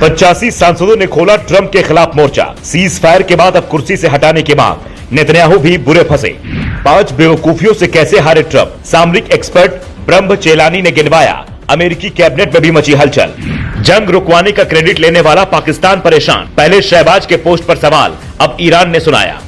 85 सांसदों ने खोला ट्रंप के खिलाफ मोर्चा। सीज फायर के बाद अब कुर्सी से हटाने की मांग। नेतन्याहू भी बुरे फंसे। 5 बेवकूफियों से कैसे हारे ट्रंप, सामरिक एक्सपर्ट ब्रह्म चेलानी ने गिनवाया। अमेरिकी कैबिनेट में भी मची हलचल। जंग रुकवाने का क्रेडिट लेने वाला पाकिस्तान परेशान। पहले शहबाज के पोस्ट पर सवाल, अब ईरान ने सुनाया।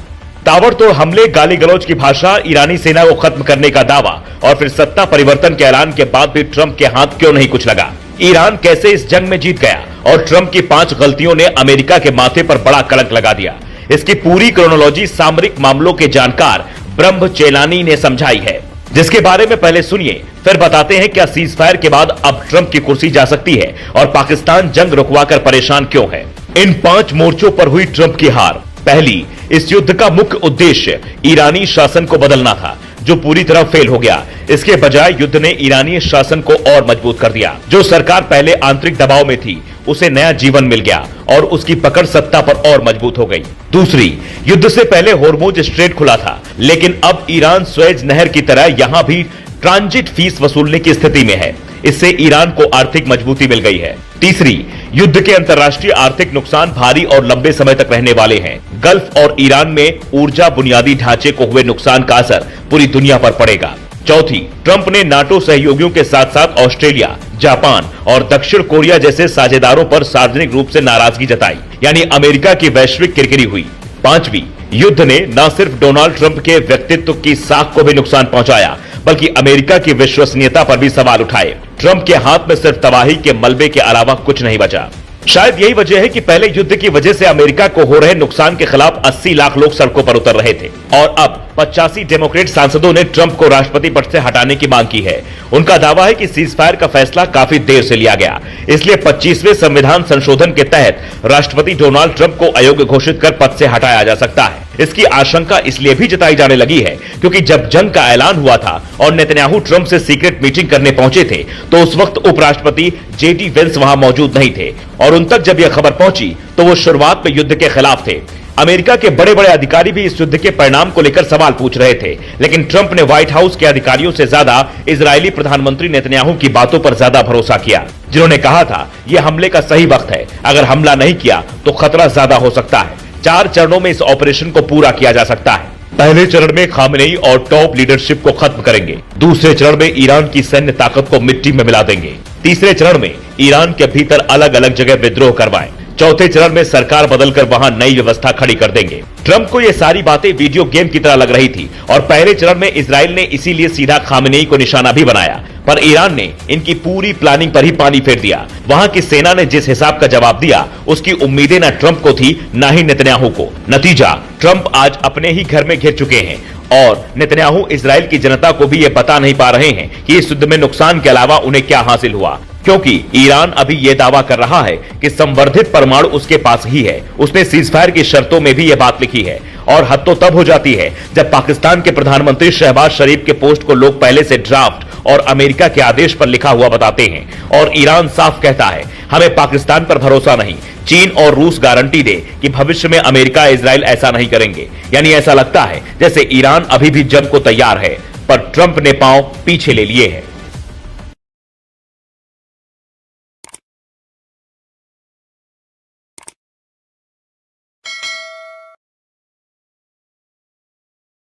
ताबड़तोड़ हमले, गाली गलौज की भाषा, ईरानी सेना को खत्म करने का दावा और फिर सत्ता परिवर्तन के ऐलान के बाद भी ट्रंप के हाथ क्यों नहीं कुछ लगा? ईरान कैसे इस जंग में जीत गया और ट्रंप की 5 गलतियों ने अमेरिका के माथे पर बड़ा कलंक लगा दिया। इसकी पूरी क्रोनोलॉजी सामरिक मामलों के जानकार ब्रह्म चेलानी ने समझाई है, जिसके बारे में पहले सुनिए, फिर बताते हैं क्या सीज फायर के बाद अब ट्रंप की कुर्सी जा सकती है और पाकिस्तान जंग रुकवाकर परेशान क्यों है। इन 5 मोर्चों पर हुई ट्रंप की हार। पहली, इस युद्ध का मुख्य उद्देश्य ईरानी शासन को बदलना था, जो पूरी तरह फेल हो गया। इसके बजाय युद्ध ने ईरानी शासन को और मजबूत कर दिया। जो सरकार पहले आंतरिक दबाव में थी, उसे नया जीवन मिल गया और उसकी पकड़ सत्ता पर और मजबूत हो गई। दूसरी, युद्ध से पहले होर्मुज स्ट्रेट खुला था, लेकिन अब ईरान स्वेज नहर की तरह यहां भी ट्रांजिट फीस वसूलने की स्थिति में है। इससे ईरान को आर्थिक मजबूती मिल गई है। तीसरी, युद्ध के अंतर्राष्ट्रीय आर्थिक नुकसान भारी और लंबे समय तक रहने वाले हैं। गल्फ और ईरान में ऊर्जा बुनियादी ढांचे को हुए नुकसान का असर पूरी दुनिया पर पड़ेगा। चौथी, ट्रंप ने नाटो सहयोगियों के साथ साथ ऑस्ट्रेलिया, जापान और दक्षिण कोरिया जैसे साझेदारों पर सार्वजनिक रूप से नाराजगी जताई, यानी अमेरिका की वैश्विक किरकिरी हुई। पांचवी, युद्ध ने न सिर्फ डोनाल्ड ट्रंप के व्यक्तित्व की साख को भी नुकसान पहुंचाया, बल्कि अमेरिका की विश्वसनीयता पर भी सवाल उठाए। ट्रंप के हाथ में सिर्फ तबाही के मलबे के अलावा कुछ नहीं बचा। शायद यही वजह है कि पहले युद्ध की वजह से अमेरिका को हो रहे नुकसान के खिलाफ 80 लाख लोग सड़कों पर उतर रहे थे और अब 85 डेमोक्रेट सांसदों ने ट्रंप को राष्ट्रपति पद से हटाने की मांग की है। उनका दावा है कि सीज फायर का फैसला काफी देर से लिया गया, इसलिए 25वें संविधान संशोधन के तहत राष्ट्रपति डोनाल्ड ट्रंप को अयोग्य घोषित कर पद से हटाया जा सकता है। इसकी आशंका इसलिए भी जताई जाने लगी है क्योंकि जब जंग का ऐलान हुआ था और नेतन्याहू ट्रंप से सीक्रेट मीटिंग करने पहुंचे थे, तो उस वक्त उपराष्ट्रपति जेडी वेंस वहां मौजूद नहीं थे और उन तक जब यह खबर पहुंची तो वो शुरुआत में युद्ध के खिलाफ थे। अमेरिका के बड़े बड़े अधिकारी भी इस युद्ध के परिणाम को लेकर सवाल पूछ रहे थे, लेकिन ट्रंप ने व्हाइट हाउस के अधिकारियों से ज्यादा इजरायली प्रधानमंत्री नेतन्याहू की बातों पर ज्यादा भरोसा किया, जिन्होंने कहा था यह हमले का सही वक्त है, अगर हमला नहीं किया तो खतरा ज्यादा हो सकता है। 4 चरणों में इस ऑपरेशन को पूरा किया जा सकता है। पहले चरण में खामेनेई और टॉप लीडरशिप को खत्म करेंगे। दूसरे चरण में ईरान की सैन्य ताकत को मिट्टी में मिला देंगे। तीसरे चरण में ईरान के भीतर अलग अलग जगह विद्रोह करवाएं। चौथे चरण में सरकार बदलकर वहां नई व्यवस्था खड़ी कर देंगे। ट्रंप को ये सारी बातें वीडियो गेम की तरह लग रही थी और पहले चरण में इजराइल ने इसीलिए सीधा खामेनेई को निशाना भी बनाया, पर ईरान ने इनकी पूरी प्लानिंग पर ही पानी फेर दिया। वहां की सेना ने जिस हिसाब का जवाब दिया, उसकी उम्मीदें न ट्रंप को थी न ही नेतन्याहू को। नतीजा, ट्रंप आज अपने ही घर में घिर चुके हैं और नेतन्याहू इजराइल की जनता को भी ये बता नहीं पा रहे हैं कि इस युद्ध में नुकसान के अलावा उन्हें क्या हासिल हुआ, क्योंकि ईरान अभी यह दावा कर रहा है कि संवर्धित परमाणु उसके पास ही है। उसने सीज फायर की शर्तों में भी यह बात लिखी है और हद तो तब हो जाती है जब पाकिस्तान के प्रधानमंत्री शहबाज शरीफ के पोस्ट को लोग पहले से ड्राफ्ट और अमेरिका के आदेश पर लिखा हुआ बताते हैं और ईरान साफ कहता है हमें पाकिस्तान पर भरोसा नहीं। चीन और रूस गारंटी दे कि भविष्य में अमेरिका इजराइल ऐसा नहीं करेंगे। यानी ऐसा लगता है जैसे ईरान अभी भी जंग को तैयार है, पर ट्रंप ने पांव पीछे ले लिए हैं।